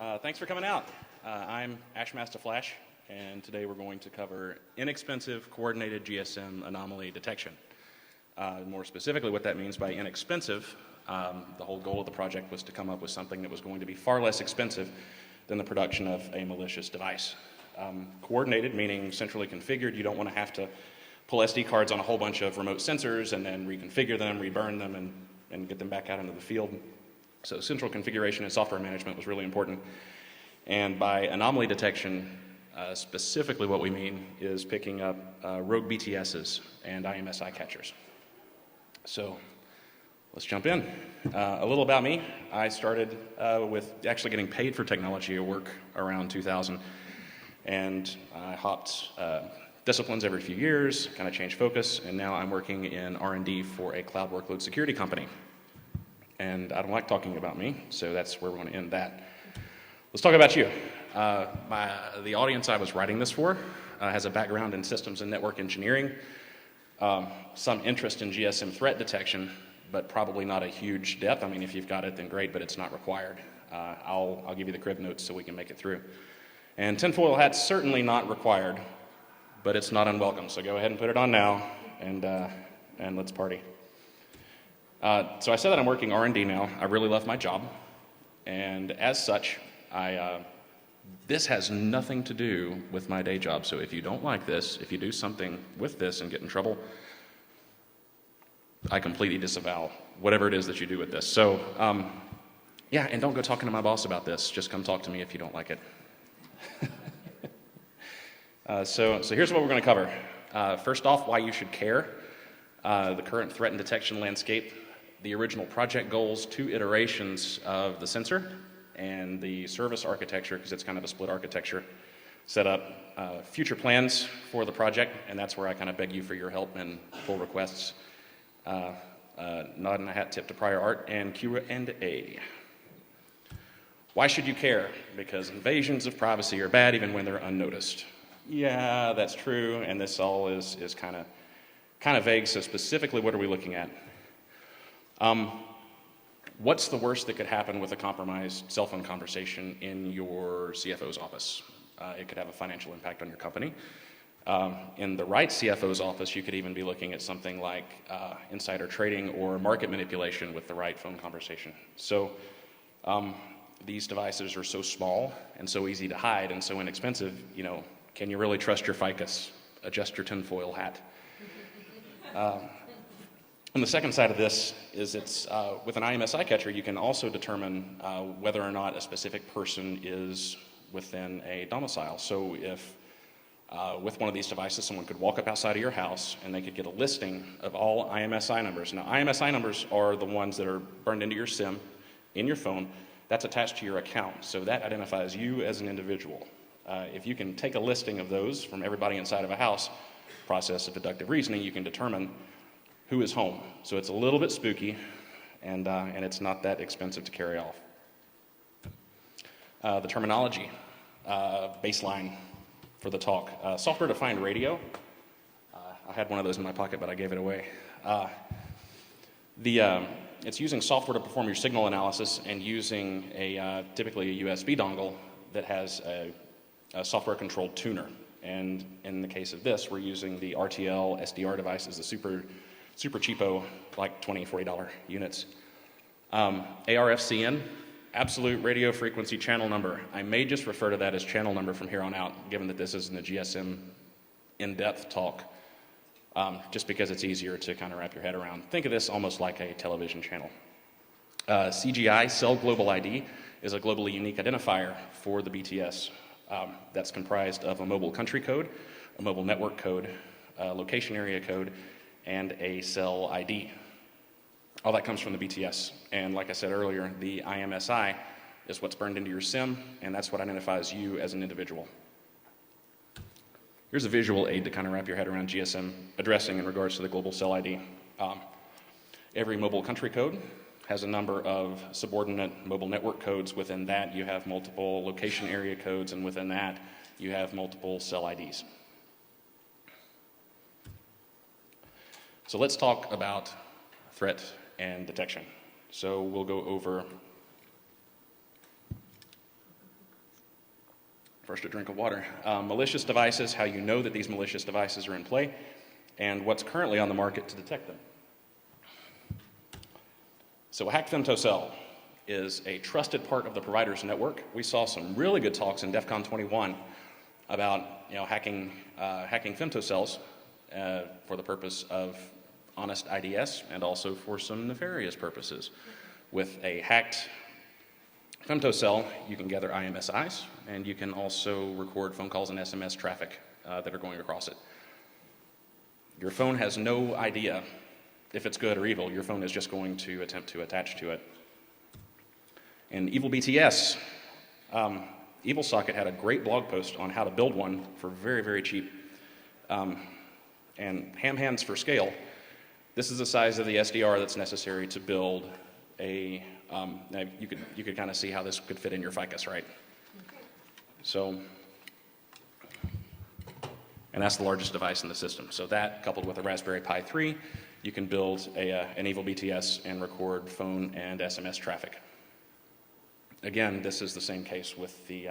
Thanks for coming out. I'm ashmastaflash, and today we're going to cover inexpensive coordinated GSM anomaly detection. More specifically, what that means by inexpensive, the whole goal of the project was to come up with something that was going to be far less expensive than the production of a malicious device. Coordinated, meaning centrally configured. You don't want to have to pull SD cards on a whole bunch of remote sensors and then reconfigure them, reburn them, and get them back out into the field. So central configuration and software management was really important. And by anomaly detection, specifically what we mean is picking up rogue BTSs and IMSI catchers. So let's jump in. A little about me. I started with actually getting paid for technology at work around 2000. And I hopped disciplines every few years, kind of changed focus, and now I'm working in R&D for a cloud workload security company. And I don't like talking about me, so that's where we're going to end that. Let's talk about you. The audience I was writing this for has a background in systems and network engineering, some interest in GSM threat detection, but probably not a huge depth. I mean, if you've got it, then great, but it's not required. I'll give you the crib notes so we can make it through. And tinfoil hat's certainly not required, but it's not unwelcome, so go ahead and put it on now, and let's party. So I said that I'm working R&D now. I really love my job, and as such, this has nothing to do with my day job. So if you don't like this, if you do something with this and get in trouble, I completely disavow whatever it is that you do with this. So yeah, and don't go talking to my boss about this. Just come talk to me if you don't like it. So here's what we're going to cover. First off, why you should care, the current threat and detection landscape, the original project goals, 2 iterations of the sensor, and the service architecture, because it's kind of a split architecture, set up future plans for the project, and that's where I kind of beg you for your help and pull requests. Nod and a hat tip to prior art, and Q&A. Why should you care? Because invasions of privacy are bad even when they're unnoticed. Yeah, that's true, and this all is kind of vague, so specifically what are we looking at? What's the worst that could happen with a compromised cell phone conversation in your CFO's office? It could have a financial impact on your company. In the right CFO's office, you could even be looking at something like insider trading or market manipulation with the right phone conversation. So these devices are so small and so easy to hide and so inexpensive, can you really trust your ficus? Adjust your tinfoil hat. And the second side of this is it's with an IMSI catcher, you can also determine whether or not a specific person is within a domicile. So if with one of these devices, someone could walk up outside of your house and they could get a listing of all IMSI numbers. Now, IMSI numbers are the ones that are burned into your SIM in your phone. That's attached to your account. So that identifies you as an individual. If you can take a listing of those from everybody inside of a house, process of deductive reasoning, you can determine who is home. So it's a little bit spooky, and it's not that expensive to carry off. The terminology, baseline for the talk. Software-defined radio. I had one of those in my pocket, but I gave it away. It's using software to perform your signal analysis and using typically a USB dongle that has a software-controlled tuner. And in the case of this, we're using the RTL SDR devices, the super cheapo, like $20, $40 units. ARFCN, absolute radio frequency channel number. I may just refer to that as channel number from here on out, given that this isn't a GSM in-depth talk, just because it's easier to kind of wrap your head around. Think of this almost like a television channel. CGI, Cell Global ID, is a globally unique identifier for the BTS. That's comprised of a mobile country code, a mobile network code, a location area code, and a cell ID. All that comes from the BTS. And like I said earlier, the IMSI is what's burned into your SIM, and that's what identifies you as an individual. Here's a visual aid to kind of wrap your head around GSM addressing in regards to the global cell ID. Every mobile country code has a number of subordinate mobile network codes. Within that, you have multiple location area codes, and within that, you have multiple cell IDs. So let's talk about threat and detection. So we'll go over First a drink of water. Malicious devices, how you know that these malicious devices are in play, and what's currently on the market to detect them. So a hacked femtocell is a trusted part of the provider's network. We saw some really good talks in DEF CON 21 about hacking femtocells for the purpose of honest IDS and also for some nefarious purposes. With a hacked femtocell, you can gather IMSIs, and you can also record phone calls and SMS traffic that are going across it. Your phone has no idea if it's good or evil. Your phone is just going to attempt to attach to it. And Evil BTS, Evil Socket had a great blog post on how to build one for very, very cheap. And ham hands for scale. This is the size of the SDR that's necessary to build a, now you could kind of see how this could fit in your ficus, right? So, and that's the largest device in the system. So that, coupled with a Raspberry Pi 3, you can build an Evil BTS and record phone and SMS traffic. Again, this is the same case with the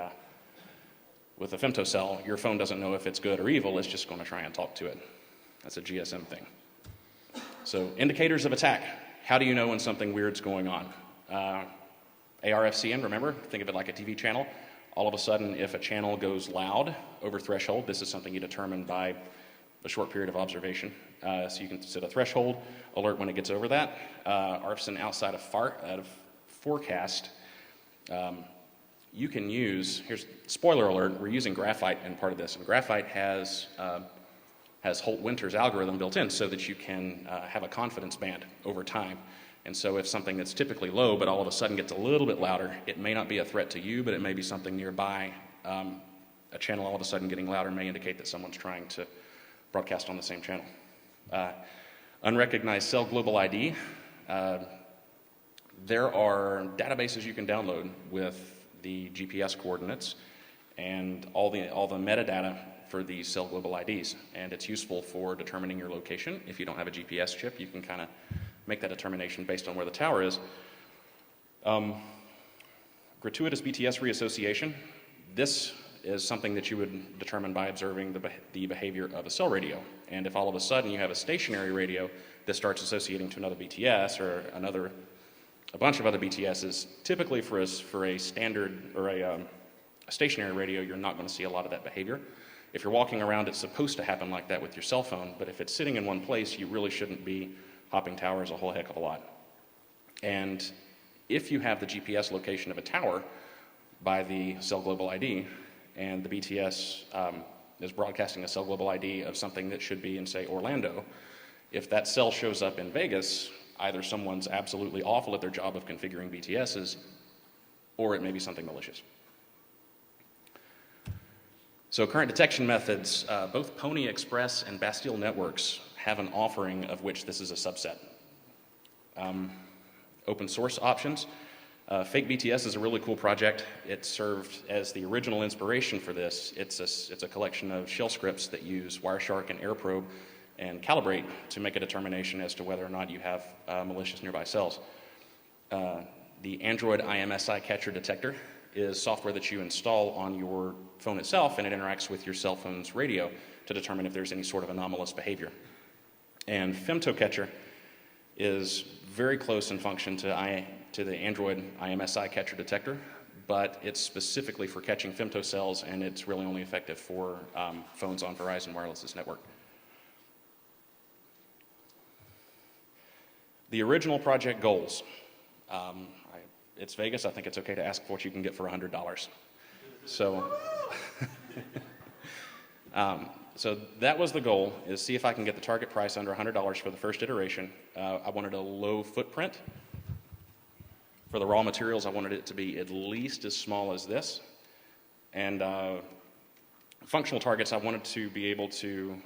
femtocell. Your phone doesn't know if it's good or evil, it's just going to try and talk to it. That's a GSM thing. So indicators of attack. How do you know when something weird's going on? ARFCN, remember? Think of it like a TV channel. All of a sudden, if a channel goes loud over threshold, this is something you determine by a short period of observation. So you can set a threshold alert when it gets over that. ARFCN outside of forecast, you can use, here's spoiler alert, we're using graphite in part of this, and graphite has Holt-Winter's algorithm built in so that you can have a confidence band over time. And so if something that's typically low but all of a sudden gets a little bit louder, it may not be a threat to you, but it may be something nearby. A channel all of a sudden getting louder may indicate that someone's trying to broadcast on the same channel. Unrecognized cell global ID. There are databases you can download with the GPS coordinates and all the metadata for these cell global IDs, and it's useful for determining your location. If you don't have a GPS chip, you can kind of make that determination based on where the tower is. Gratuitous BTS reassociation. This is something that you would determine by observing the behavior of a cell radio. And if all of a sudden you have a stationary radio that starts associating to another BTS or a bunch of other BTSs, typically for a standard or a stationary radio, you're not going to see a lot of that behavior. If you're walking around, it's supposed to happen like that with your cell phone, but if it's sitting in one place, you really shouldn't be hopping towers a whole heck of a lot. And if you have the GPS location of a tower by the cell global ID, and the BTS is broadcasting a cell global ID of something that should be in, say, Orlando, if that cell shows up in Vegas, either someone's absolutely awful at their job of configuring BTSs, or it may be something malicious. So current detection methods, both Pony Express and Bastille Networks have an offering of which this is a subset. Open source options. Fake BTS is a really cool project. It served as the original inspiration for this. It's a collection of shell scripts that use Wireshark and AirProbe and calibrate to make a determination as to whether or not you have malicious nearby cells. The Android IMSI catcher detector is software that you install on your phone itself, and it interacts with your cell phone's radio to determine if there's any sort of anomalous behavior. And FemtoCatcher is very close in function to the Android IMSI catcher detector, but it's specifically for catching femtocells, and it's really only effective for phones on Verizon Wireless's network. The original project goals. It's Vegas. I think it's okay to ask for what you can get for $100. So, so that was the goal, is see if I can get the target price under $100 for the first iteration. I wanted a low footprint. For the raw materials, I wanted it to be at least as small as this. And functional targets, I wanted to be able to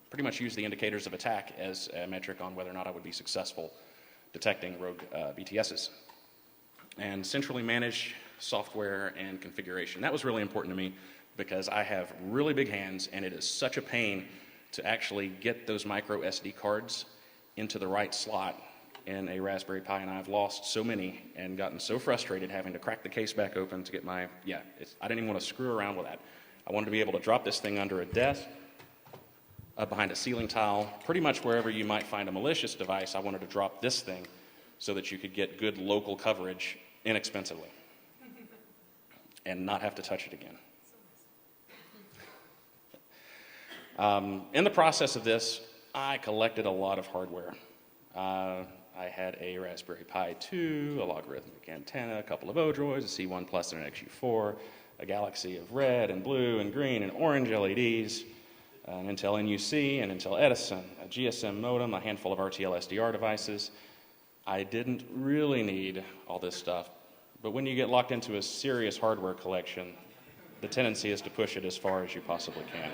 pretty much use the indicators of attack as a metric on whether or not I would be successful detecting rogue BTSs. And centrally managed software and configuration. That was really important to me because I have really big hands, and it is such a pain to actually get those micro SD cards into the right slot in a Raspberry Pi, and I've lost so many and gotten so frustrated having to crack the case back open to get my, I didn't even want to screw around with that. I wanted to be able to drop this thing under a desk, up behind a ceiling tile, pretty much wherever you might find a malicious device. I wanted to drop this thing so that you could get good local coverage inexpensively and not have to touch it again. In the process of this, I collected a lot of hardware. I had a Raspberry Pi 2, a logarithmic antenna, a couple of Odroids, a C1 Plus and an XU4, a galaxy of red and blue and green and orange LEDs, an Intel NUC, an Intel Edison, a GSM modem, a handful of RTL SDR devices. I didn't really need all this stuff, but when you get locked into a serious hardware collection, the tendency is to push it as far as you possibly can.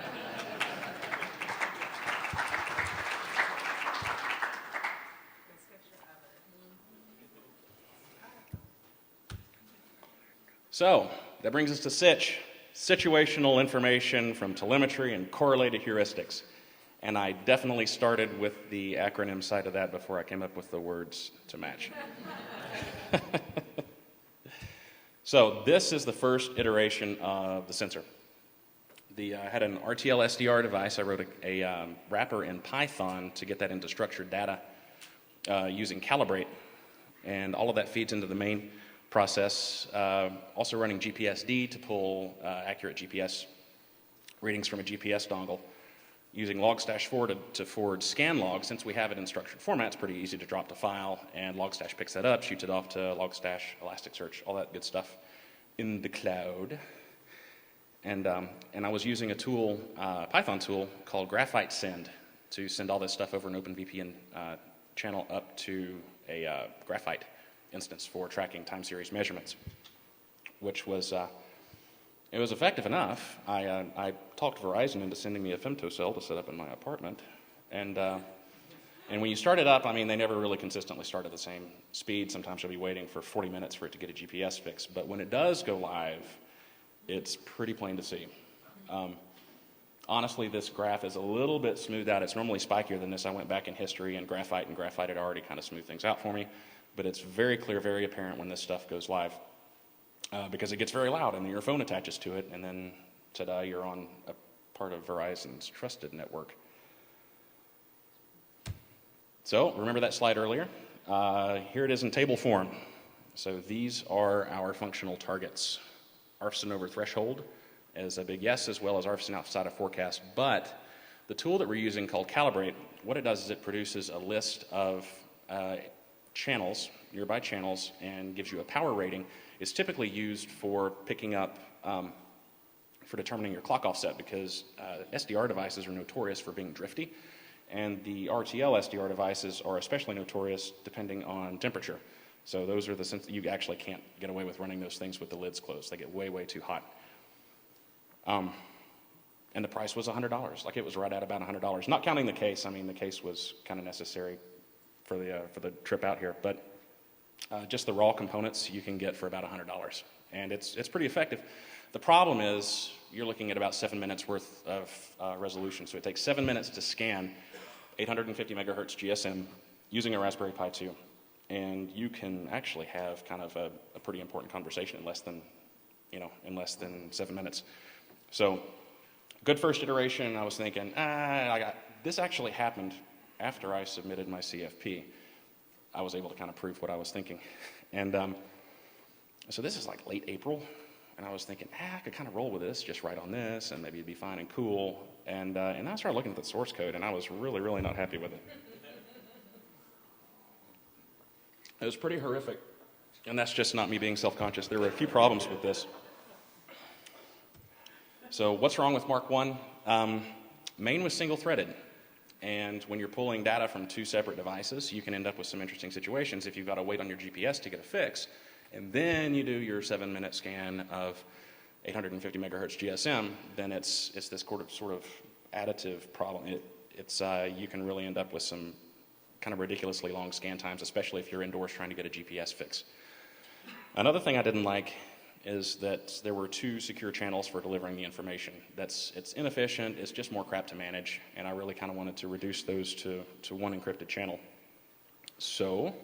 So, that brings us to SITCH, situational information from telemetry and correlated heuristics. And I definitely started with the acronym side of that before I came up with the words to match. So this is the first iteration of the sensor. I had an RTL SDR device. I wrote a wrapper in Python to get that into structured data using Calibrate. And all of that feeds into the main process. Also running GPSD to pull accurate GPS readings from a GPS dongle. Using logstash4 to forward scan logs. Since we have it in structured format, it's pretty easy to drop the file, and logstash picks that up, shoots it off to logstash, Elasticsearch, all that good stuff in the cloud. And I was using a tool, Python tool called Graphite Send to send all this stuff over an OpenVPN channel up to a Graphite instance for tracking time series measurements, which was it was effective enough. I talked Verizon into sending me a femtocell to set up in my apartment, and when you start it up, I mean, they never really consistently start at the same speed. Sometimes you'll be waiting for 40 minutes for it to get a GPS fix, but when it does go live, it's pretty plain to see. Honestly, this graph is a little bit smoothed out. It's normally spikier than this. I went back in history, and Graphite had already kind of smoothed things out for me. But it's very clear, very apparent when this stuff goes live because it gets very loud, and then your phone attaches to it, and then, ta-da, you're on a part of Verizon's trusted network. So, remember that slide earlier? Here it is in table form. So these are our functional targets. ARFSN over threshold is a big yes, as well as ARFSN outside of forecast. But the tool that we're using called Calibrate, what it does is it produces a list of channels, nearby channels, and gives you a power rating. It's typically used for picking up, for determining your clock offset, because SDR devices are notorious for being drifty, and the RTL SDR devices are especially notorious depending on temperature. So those are the you actually can't get away with running those things with the lids closed. They get way, way too hot. And the price was $100. Like, it was right at about $100. Not counting the case. I mean, the case was kind of necessary for the trip out here, but just the raw components you can get for about $100, and it's pretty effective. The problem is you're looking at about 7 minutes worth of resolution, so it takes 7 minutes to scan 850 megahertz GSM using a Raspberry Pi 2, and you can actually have kind of a pretty important conversation in less than 7 minutes. So, good first iteration. I was thinking, this actually happened after I submitted my CFP. I was able to kind of prove what I was thinking. And so this is like late April, and I was thinking, I could kind of roll with this, just write on this, and maybe it'd be fine and cool. And I started looking at the source code, and I was really, really not happy with it. It was pretty horrific, and that's just not me being self-conscious. There were a few problems with this. So what's wrong with Mark 1? Main was single-threaded. And when you're pulling data from two separate devices, you can end up with some interesting situations if you've got to wait on your GPS to get a fix, and then you do your 7-minute scan of 850 megahertz GSM, then it's this sort of additive problem. You can really end up with some kind of ridiculously long scan times, especially if you're indoors trying to get a GPS fix. Another thing I didn't like is that there were two secure channels for delivering the information. It's inefficient, it's just more crap to manage, and I really kind of wanted to reduce those to one encrypted channel. So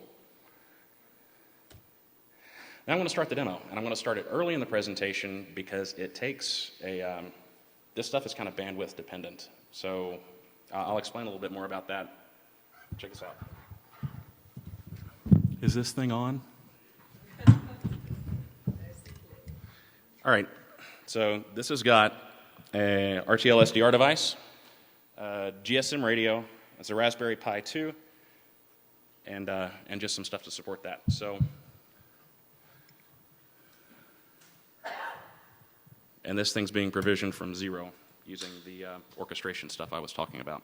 now I'm going to start the demo, and I'm going to start it early in the presentation because it takes this stuff is kind of bandwidth dependent. So I'll explain a little bit more about that. Check this out. Is this thing on? All right, so this has got a RTL SDR device, a GSM radio, it's a Raspberry Pi 2, and just some stuff to support that. So, and this thing's being provisioned from zero using the orchestration stuff I was talking about.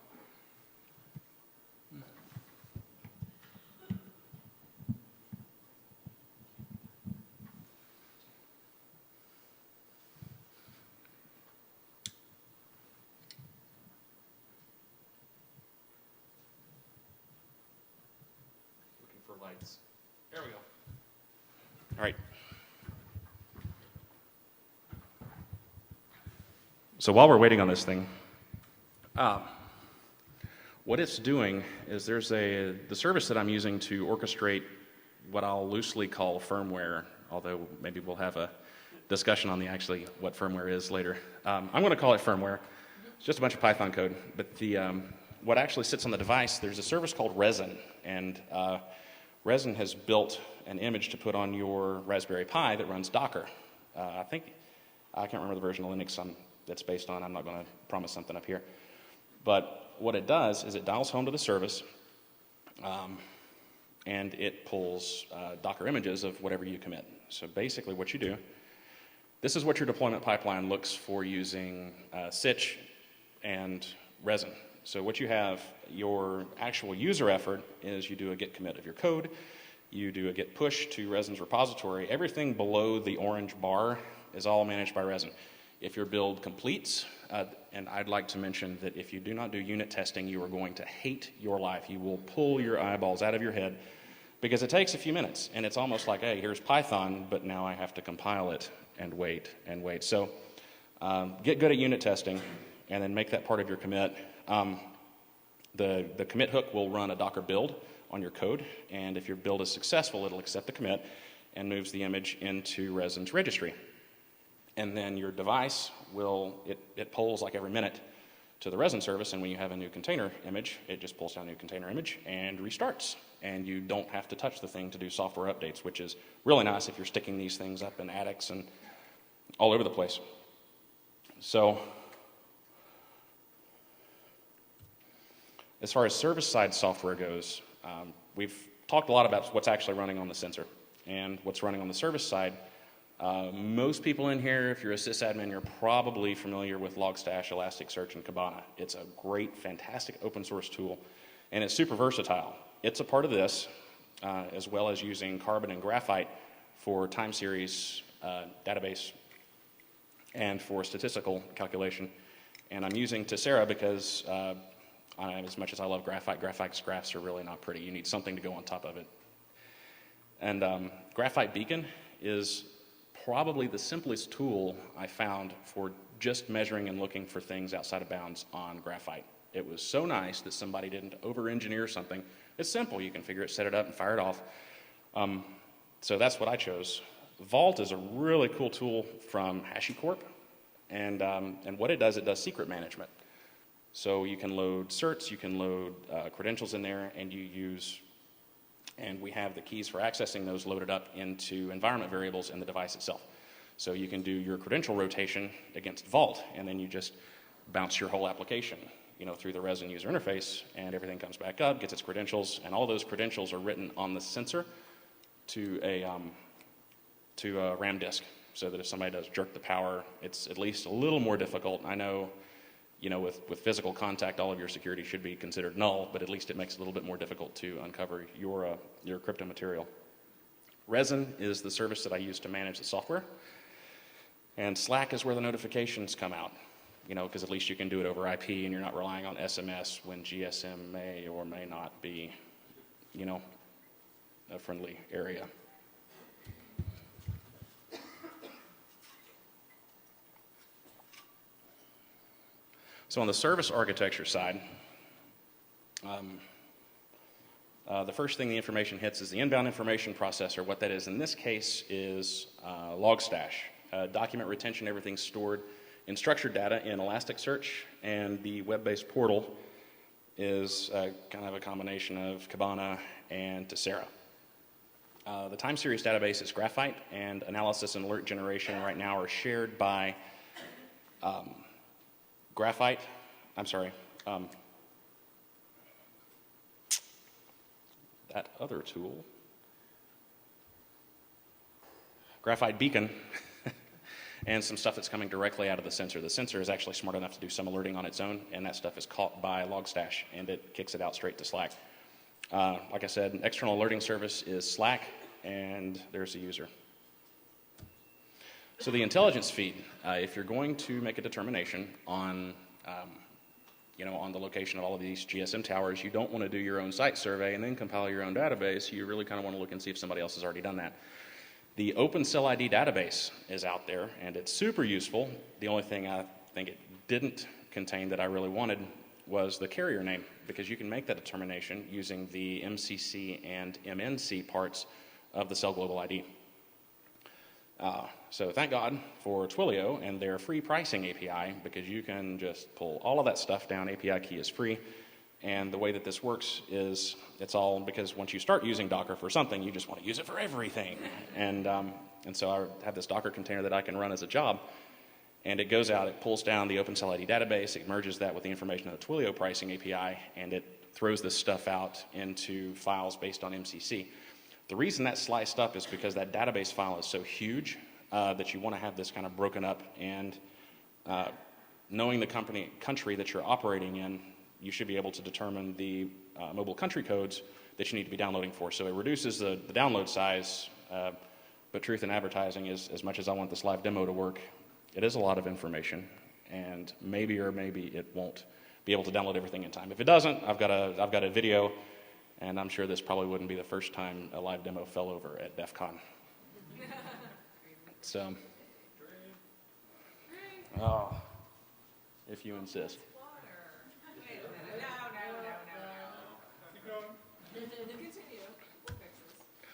Lights. There we go. All right. So while we're waiting on this thing, what it's doing is there's the service that I'm using to orchestrate what I'll loosely call firmware, although maybe we'll have a discussion on actually what firmware is later. I'm going to call it firmware. It's just a bunch of Python code, but what actually sits on the device, there's a service called Resin, and Resin has built an image to put on your Raspberry Pi that runs Docker. I can't remember the version of Linux that's based on. I'm not going to promise something up here. But what it does is it dials home to the service, and it pulls Docker images of whatever you commit. So basically what you do, this is what your deployment pipeline looks for using SITCH and Resin. So what you have, your actual user effort is you do a git commit of your code, you do a git push to Resin's repository. Everything below the orange bar is all managed by Resin. If your build completes, and I'd like to mention that if you do not do unit testing, you are going to hate your life. You will pull your eyeballs out of your head because it takes a few minutes, and it's almost like, hey, here's Python, but now I have to compile it and wait and wait. So get good at unit testing and then make that part of your commit. The commit hook will run a Docker build on your code, and if your build is successful, it'll accept the commit and moves the image into Resin's registry. And then your device it polls like every minute to the Resin service, and when you have a new container image, it just pulls down a new container image and restarts. And you don't have to touch the thing to do software updates, which is really nice if you're sticking these things up in attics and all over the place. So as far as service-side software goes, we've talked a lot about what's actually running on the sensor and what's running on the service side. Most people in here, if you're a sysadmin, you're probably familiar with Logstash, Elasticsearch, and Kibana. It's a great, fantastic open source tool, and it's super versatile. It's a part of this, as well as using Carbon and Graphite for time series database and for statistical calculation. And I'm using Tessera because as much as I love Graphite, Graphite's graphs are really not pretty. You need something to go on top of it. And Graphite Beacon is probably the simplest tool I found for just measuring and looking for things outside of bounds on Graphite. It was so nice that somebody didn't over-engineer something. It's simple. You can figure it, set it up, and fire it off. So that's what I chose. Vault is a really cool tool from HashiCorp, and what it does secret management. So you can load certs, you can load credentials in there, and we have the keys for accessing those loaded up into environment variables in the device itself. So you can do your credential rotation against Vault, and then you just bounce your whole application, through the Resin user interface, and everything comes back up, gets its credentials, and all those credentials are written on the sensor to a RAM disk, so that if somebody does jerk the power, it's at least a little more difficult. I know, with physical contact, all of your security should be considered null, but at least it makes it a little bit more difficult to uncover your crypto material. Resin is the service that I use to manage the software, and Slack is where the notifications come out, because at least you can do it over IP, and you're not relying on SMS when GSM may or may not be, a friendly area. So on the service architecture side, the first thing the information hits is the inbound information processor. What that is in this case is Logstash. Document retention, everything's stored in structured data in Elasticsearch, and the web-based portal is kind of a combination of Kibana and Tessera. The time series database is Graphite, and analysis and alert generation right now are shared by Graphite. I'm sorry. That other tool, Graphite Beacon, and some stuff that's coming directly out of the sensor. The sensor is actually smart enough to do some alerting on its own, and that stuff is caught by Logstash, and it kicks it out straight to Slack. Like I said, an external alerting service is Slack, and there's the user. So the intelligence feed, if you're going to make a determination on on the location of all of these GSM towers, you don't want to do your own site survey and then compile your own database. You really kind of want to look and see if somebody else has already done that. The Open Cell ID database is out there, and it's super useful. The only thing I think it didn't contain that I really wanted was the carrier name, because you can make that determination using the MCC and MNC parts of the Cell Global ID. So thank God for Twilio and their free pricing API, because you can just pull all of that stuff down. API key is free. And the way that this works is it's all because once you start using Docker for something, you just want to use it for everything. And so I have this Docker container that I can run as a job. And it goes out, it pulls down the Open Cell ID database, it merges that with the information of the Twilio pricing API, and it throws this stuff out into files based on MCC. The reason that's sliced up is because that database file is so huge that you want to have this kind of broken up, and knowing the country that you're operating in, you should be able to determine the mobile country codes that you need to be downloading for. So it reduces the download size, but truth in advertising is, as much as I want this live demo to work, it is a lot of information, and maybe it won't be able to download everything in time. If it doesn't, I've got a video, and I'm sure this probably wouldn't be the first time a live demo fell over at DEF CON. So, oh, if you insist.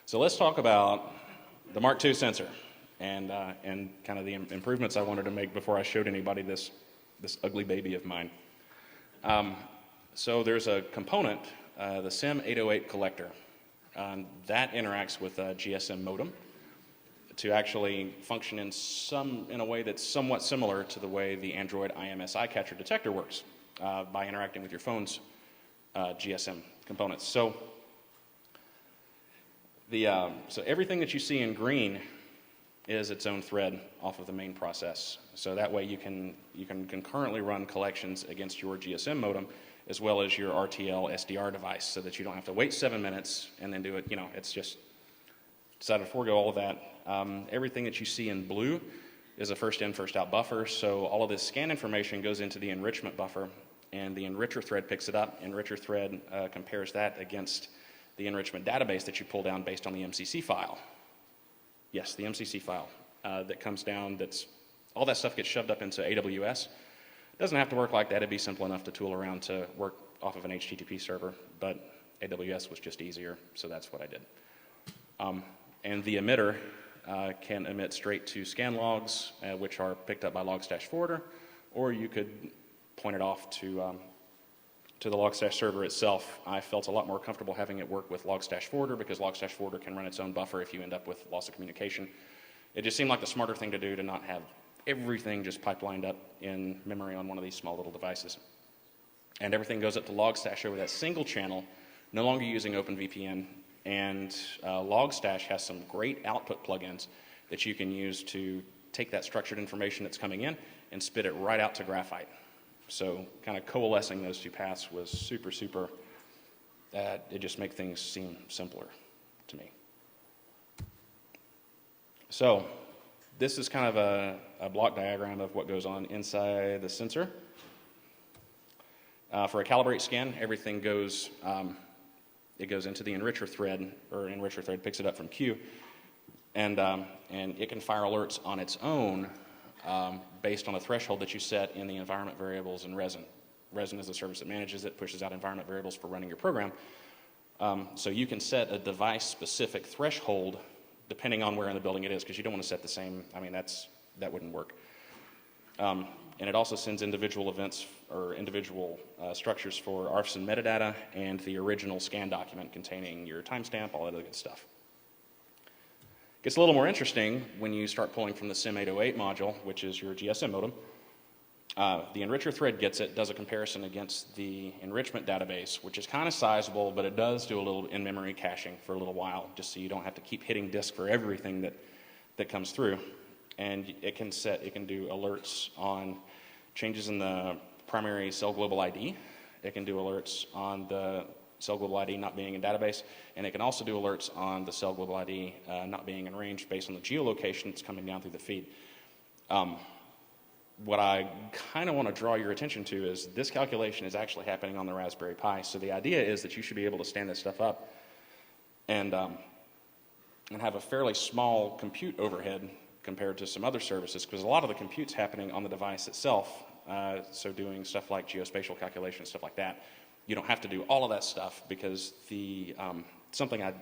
So let's talk about the Mark II sensor and kind of the improvements I wanted to make before I showed anybody this ugly baby of mine. So there's a component, the SIM808 collector, that interacts with a GSM modem to actually function in a way that's somewhat similar to the way the Android IMS eye catcher detector works, by interacting with your phone's GSM components. So everything that you see in green is its own thread off of the main process. So that way you can concurrently run collections against your GSM modem as well as your RTL SDR device, so that you don't have to wait 7 minutes and then do it. It's just decided to forego all of that. Everything that you see in blue is a first in, first out buffer. So all of this scan information goes into the enrichment buffer, and the enricher thread picks it up. Enricher thread compares that against the enrichment database that you pull down based on the MCC file. Yes, the MCC file that comes down. All that stuff gets shoved up into AWS. It doesn't have to work like that. It'd be simple enough to tool around to work off of an HTTP server, but AWS was just easier, so that's what I did. And the emitter can emit straight to scan logs, which are picked up by Logstash Forwarder, or you could point it off to the Logstash server itself. I felt a lot more comfortable having it work with Logstash Forwarder, because Logstash Forwarder can run its own buffer if you end up with loss of communication. It just seemed like the smarter thing to do to not have everything just pipelined up in memory on one of these small little devices. And everything goes up to Logstash over that single channel, no longer using OpenVPN. And Logstash has some great output plugins that you can use to take that structured information that's coming in and spit it right out to Graphite. So kind of coalescing those two paths was super, it just makes things seem simpler to me. So this is kind of a block diagram of what goes on inside the sensor. For a calibrate scan, everything goes, it goes into the enricher thread, or enricher thread picks it up from Q, and it can fire alerts on its own based on a threshold that you set in the environment variables in Resin. Resin is the service that manages it, pushes out environment variables for running your program. So you can set a device-specific threshold depending on where in the building it is, because you don't want to set the same. I mean, that wouldn't work. And it also sends individual events or individual structures for ARFs and metadata and the original scan document containing your timestamp, all that other good stuff. Gets a little more interesting when you start pulling from the SIM808 module, which is your GSM modem. The enricher thread gets it, does a comparison against the enrichment database, which is kind of sizable, but it does do a little in-memory caching for a little while, just so you don't have to keep hitting disk for everything that comes through. And it can do alerts on changes in the primary cell global ID. It can do alerts on the cell global ID not being in database, and it can also do alerts on the cell global ID not being in range based on the geolocation that's coming down through the feed. What I kind of want to draw your attention to is this calculation is actually happening on the Raspberry Pi. So the idea is that you should be able to stand this stuff up and have a fairly small compute overhead compared to some other services, because a lot of the compute's happening on the device itself. So doing stuff like geospatial calculations, stuff like that, you don't have to do all of that stuff, because something I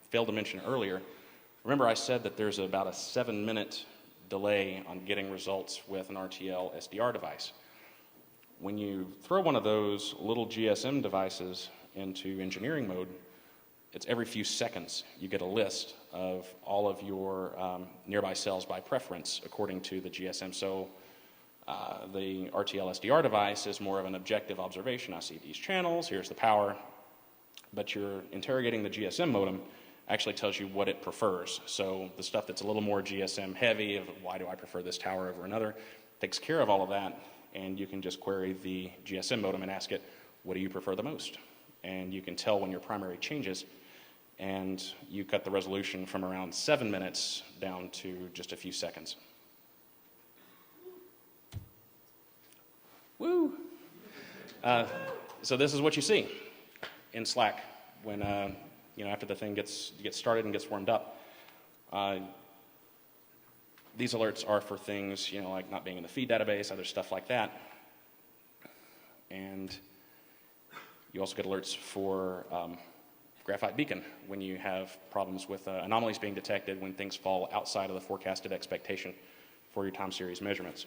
failed to mention earlier, remember I said that there's about a 7-minute delay on getting results with an RTL SDR device. When you throw one of those little GSM devices into engineering mode, it's every few seconds you get a list of all of your nearby cells by preference according to the GSM. So the RTL SDR device is more of an objective observation. I see these channels, here's the power, but you're interrogating the GSM modem actually tells you what it prefers. So the stuff that's a little more GSM heavy, of why do I prefer this tower over another, takes care of all of that, and you can just query the GSM modem and ask it, what do you prefer the most? And you can tell when your primary changes, and you cut the resolution from around 7 minutes down to just a few seconds. Woo! So this is what you see in Slack when after the thing gets started and gets warmed up. These alerts are for things like not being in the feed database, other stuff like that, and you also get alerts for graphite beacon when you have problems with anomalies being detected when things fall outside of the forecasted expectation for your time series measurements.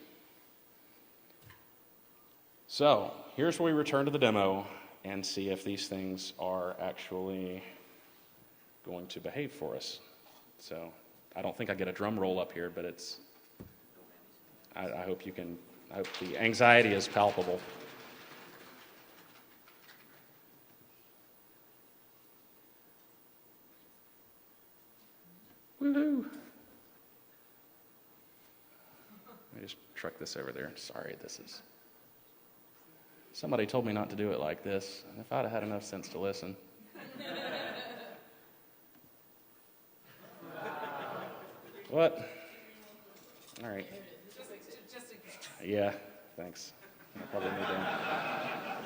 So here's where we return to the demo and see if these things are actually going to behave for us. So I don't think I get a drum roll up here, but I hope the anxiety is palpable. Woohoo! Let me just truck this over there. Sorry, somebody told me not to do it like this, and if I'd have had enough sense to listen. What? All right. Yeah, thanks. I probably need that.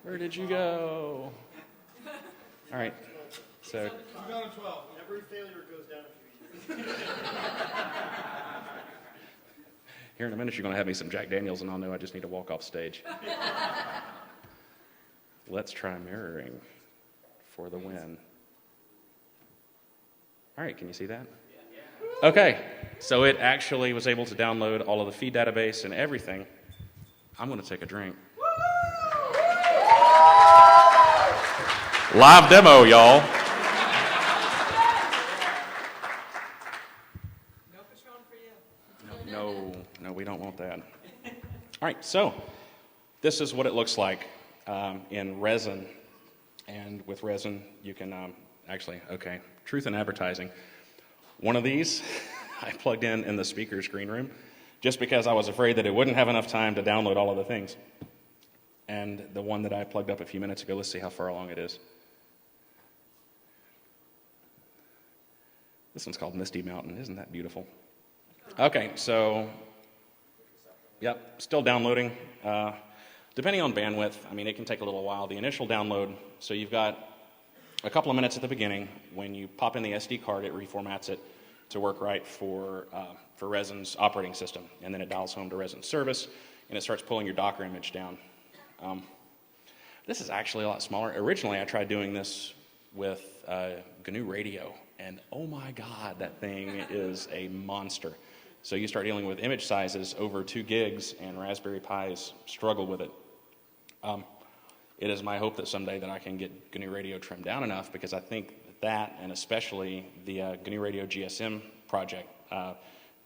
Where did you go? All right. So. You've gone to 12. Every failure goes down a few years. Here in a minute, you're going to have me some Jack Daniels, and I'll know I just need to walk off stage. Let's try mirroring for the win. All right, can you see that? Okay, so it actually was able to download all of the feed database and everything. I'm going to take a drink. Live demo, y'all. No Patron for you. No, we don't want that. All right, so this is what it looks like in Resin. And with Resin, you can truth in advertising. One of these I plugged in the speaker's green room just because I was afraid that it wouldn't have enough time to download all of the things. And the one that I plugged up a few minutes ago, let's see how far along it is. This one's called Misty Mountain. Isn't that beautiful? Okay, so, yep, still downloading. Depending on bandwidth, it can take a little while. The initial download, so you've got a couple of minutes at the beginning. When you pop in the SD card, it reformats it to work right for Resin's operating system. And then it dials home to Resin's service, and it starts pulling your Docker image down. This is actually a lot smaller. Originally, I tried doing this with GNU Radio, and oh my God, that thing is a monster. So you start dealing with image sizes over 2 gigs, and Raspberry Pis struggle with it. It is my hope that someday that I can get GNU Radio trimmed down enough, because I think that, and especially the GNU Radio GSM project,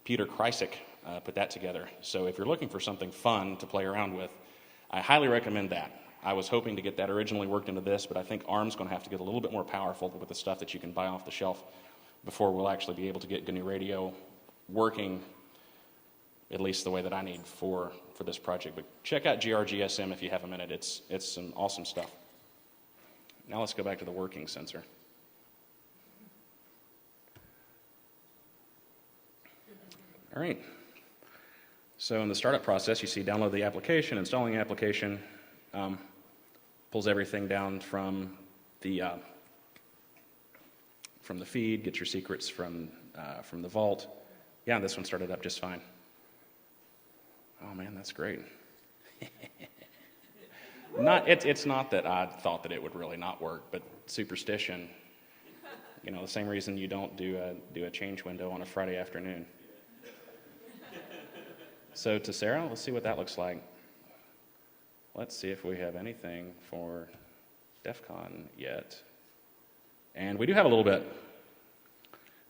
Peter Kreisig put that together. So if you're looking for something fun to play around with, I highly recommend that. I was hoping to get that originally worked into this, but I think ARM's going to have to get a little bit more powerful with the stuff that you can buy off the shelf before we'll actually be able to get GNU Radio working at least the way that I need for this project. But check out GRGSM if you have a minute. It's some awesome stuff. Now let's go back to the working sensor. All right. So in the startup process, you see download the application, installing the application, pulls everything down from the feed, gets your secrets from the vault. Yeah, this one started up just fine. Oh man, that's great. It's not that I thought that it would really not work, but superstition. The same reason you don't do a change window on a Friday afternoon. So to Sarah, let's see what that looks like. Let's see if we have anything for DEF CON yet. And we do have a little bit.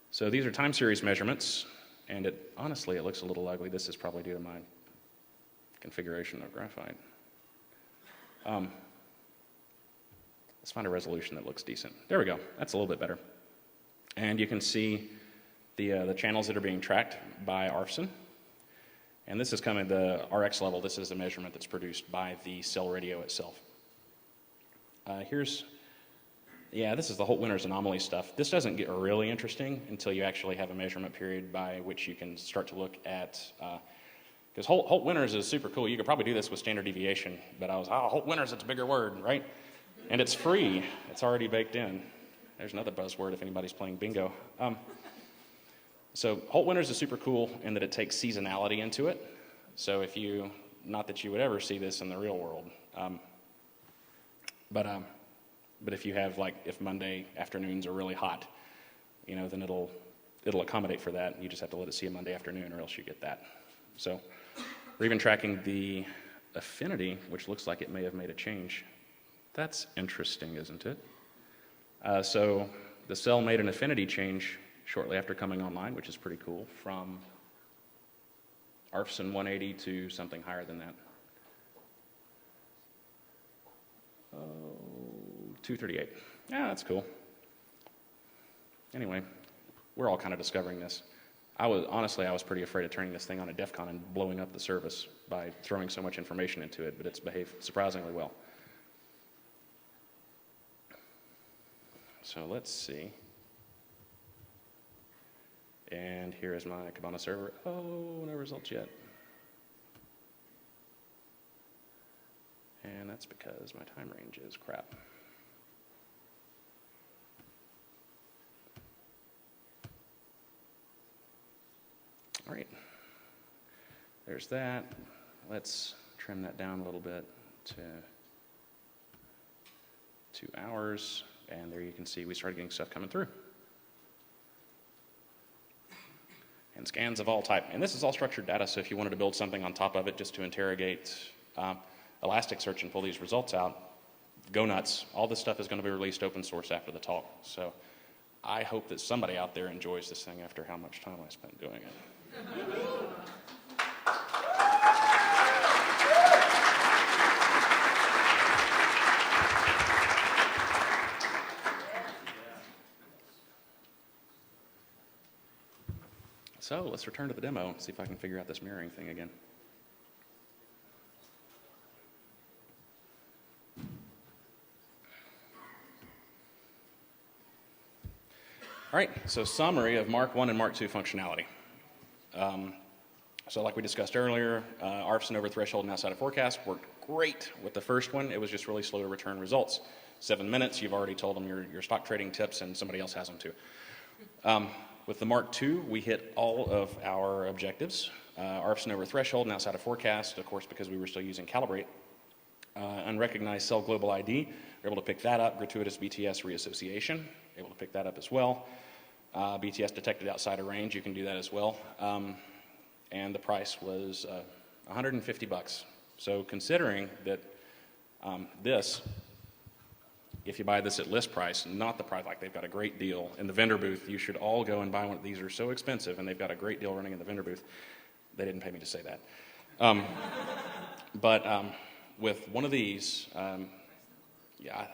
So these are time series measurements, and honestly, it looks a little ugly. This is probably due to my configuration of graphite. Let's find a resolution that looks decent. There we go. That's a little bit better. And you can see the channels that are being tracked by ARFSON. And this is kind of the RX level. This is the measurement that's produced by the cell radio itself. This is the Holt-Winters anomaly stuff. This doesn't get really interesting until you actually have a measurement period by which you can start to look at, because Holt-Winters is super cool. You could probably do this with standard deviation, but I was, Holt-Winters, it's a bigger word, right? And it's free. It's already baked in. There's another buzzword if anybody's playing bingo. So Holt-Winters is super cool in that it takes seasonality into it. So not that you would ever see this in the real world, but if you have, if Monday afternoons are really hot, then it'll accommodate for that. You just have to let it see a Monday afternoon, or else you get that. So we're even tracking the affinity, which looks like it may have made a change. That's interesting, isn't it? So the cell made an affinity change shortly after coming online, which is pretty cool, from ARFSON 180 to something higher than that. 238. Yeah, that's cool. Anyway, we're all kind of discovering this. I was pretty afraid of turning this thing on at DEF CON and blowing up the service by throwing so much information into it, but it's behaved surprisingly well. So let's see. And here is my Kibana server. Oh, no results yet. And that's because my time range is crap. All right. There's that. Let's trim that down a little bit to 2 hours. And there you can see we started getting stuff coming through. And scans of all type. And this is all structured data, so if you wanted to build something on top of it just to interrogate Elasticsearch and pull these results out, go nuts. All this stuff is going to be released open source after the talk. So I hope that somebody out there enjoys this thing after how much time I spent doing it. So let's return to the demo and see if I can figure out this mirroring thing again. All right, so summary of Mark 1 and Mark 2 functionality. So like we discussed earlier, ARFSON over threshold and outside of forecast worked great with the first one. It was just really slow to return results. 7 minutes, you've already told them your stock trading tips, and somebody else has them too. With the Mark II, we hit all of our objectives. ARFSON over threshold and outside of forecast, of course, because we were still using Calibrate. unrecognized cell global ID. We're able to pick that up. Gratuitous BTS reassociation, able to pick that up as well. BTS detected outside of range, you can do that as well. And the price was $150. So considering that this, if you buy this at list price, not the price, like they've got a great deal in the vendor booth, you should all go and buy one. These are so expensive, and they've got a great deal running in the vendor booth. They didn't pay me to say that. But with one of these, yeah,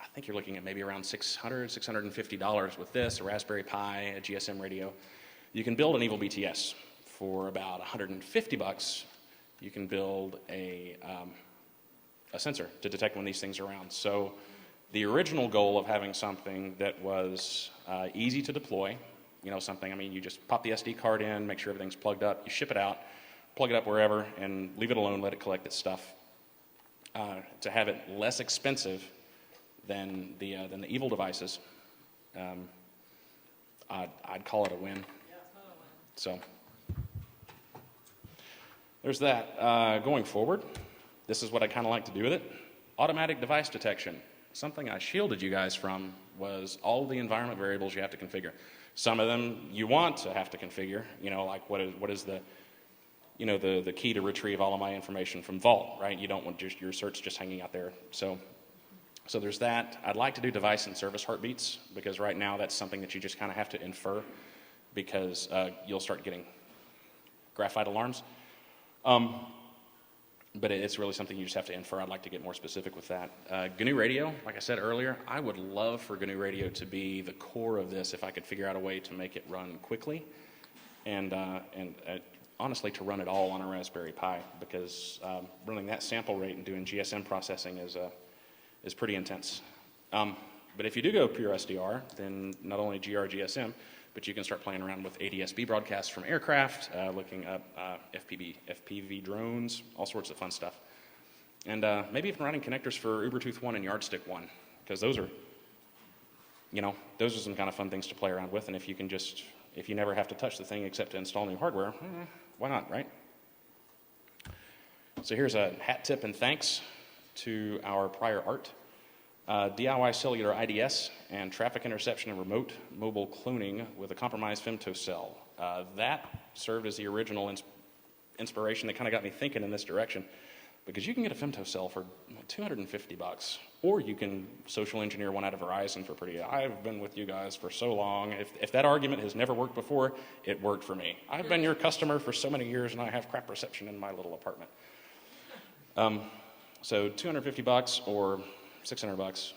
I think you're looking at maybe around $600, $650 with this, a Raspberry Pi, a GSM radio. You can build an Evil BTS for about $150. You can build a sensor to detect when these things are around. So the original goal of having something that was easy to deploy, you know, something, I mean, you just pop the SD card in, make sure everything's plugged up, you ship it out, plug it up wherever, and leave it alone, let it collect its stuff. To have it less expensive than the Evil devices, I'd call it a win. So there's that. Going forward, this is what I kind of like to do with it. Automatic device detection. Something I shielded you guys from was all the environment variables you have to configure. Some of them you want to have to configure, you know, like what is the, you know, the key to retrieve all of my information from Vault, right? You don't want just your certs just hanging out there. So there's that. I'd like to do device and service heartbeats, because right now that's something that you just kind of have to infer, because you'll start getting graphite alarms. But it's really something you just have to infer. I'd like to get more specific with that. GNU Radio, like I said earlier, I would love for GNU Radio to be the core of this if I could figure out a way to make it run quickly and honestly to run it all on a Raspberry Pi, because running that sample rate and doing GSM processing is pretty intense. But if you do go pure SDR, then not only GSM, but you can start playing around with ADS-B broadcasts from aircraft, looking up FPV drones, all sorts of fun stuff. And maybe even running connectors for Ubertooth 1 and Yardstick 1, because those are some kind of fun things to play around with. And if you never have to touch the thing except to install new hardware, why not, right? So here's a hat tip and thanks to our prior art. DIY cellular IDS and traffic interception and remote mobile cloning with a compromised femtocell. That served as the original inspiration that kind of got me thinking in this direction, because you can get a femtocell for $250, or you can social engineer one out of Verizon for pretty. I've been with you guys for so long. If that argument has never worked before, it worked for me. I've been your customer for so many years, and I have crap reception in my little apartment. So $250 or $600.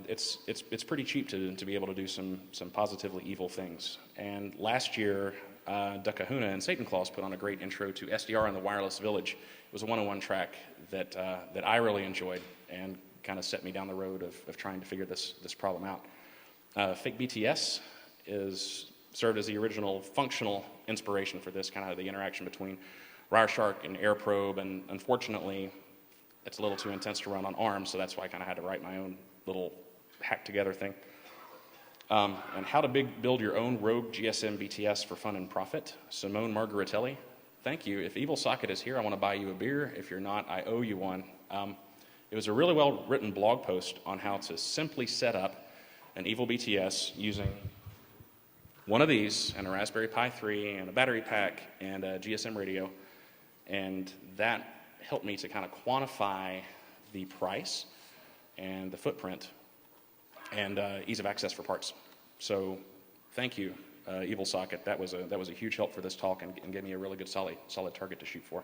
It's pretty cheap to be able to do some positively evil things. And last year, Duck Kahuna and Satan Claus put on a great intro to SDR in the Wireless Village. It was a 101 track that I really enjoyed and kind of set me down the road of trying to figure this problem out. Fake BTS served as the original functional inspiration for this, kind of the interaction between Wireshark and AirProbe, and unfortunately, it's a little too intense to run on ARM, so that's why I kind of had to write my own little hack together thing. And how to build your own rogue GSM BTS for fun and profit. Simone Margaritelli, thank you. If Evil Socket is here, I want to buy you a beer. If you're not, I owe you one. It was a really well-written blog post on how to simply set up an Evil BTS using one of these and a Raspberry Pi 3 and a battery pack and a GSM radio, and that helped me to kind of quantify the price and the footprint and ease of access for parts. So thank you, Evil Socket. That was a huge help for this talk and gave me a really good solid target to shoot for.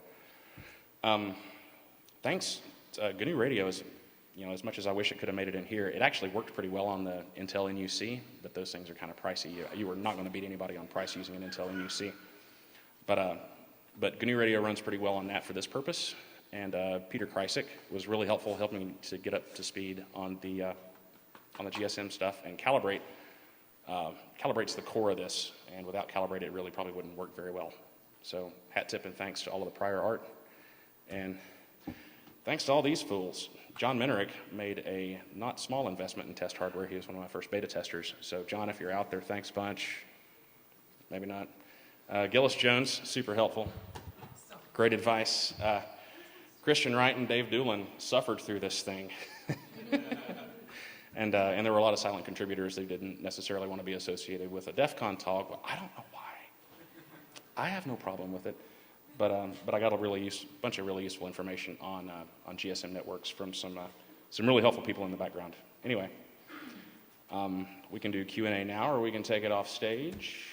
Thanks. GNU Radio is, as much as I wish it could have made it in here, it actually worked pretty well on the Intel NUC, but those things are kind of pricey. You were not going to beat anybody on price using an Intel NUC. But GNU Radio runs pretty well on that for this purpose. And Peter Kreisik was really helpful, helping me to get up to speed on the GSM stuff, and calibrates the core of this. And without Calibrate, it really probably wouldn't work very well. So hat tip and thanks to all of the prior art. And thanks to all these fools. John Menerick made a not small investment in test hardware. He was one of my first beta testers. So John, if you're out there, thanks a bunch. Maybe not. Gillis Jones, super helpful. Great advice. Christian Wright and Dave Doolin suffered through this thing. And there were a lot of silent contributors who didn't necessarily want to be associated with a DEF CON talk. Well, I don't know why. I have no problem with it. But I got a bunch of really useful information on GSM networks from some really helpful people in the background. Anyway, we can do Q&A now, or we can take it off stage.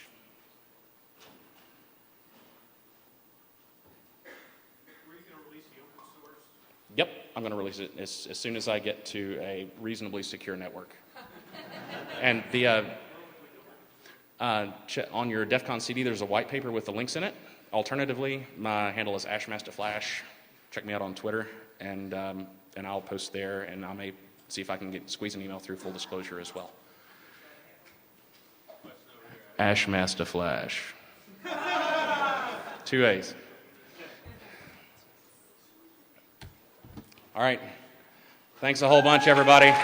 Were you going to release the open source? Yep, I'm going to release it as soon as I get to a reasonably secure network. And on your DEF CON CD, there's a white paper with the links in it. Alternatively, my handle is ashmastaflash. Check me out on Twitter, and I'll post there, and I may see if I can squeeze an email through full disclosure as well. Ashmastaflash. 2 A's. All right. Thanks a whole bunch, everybody.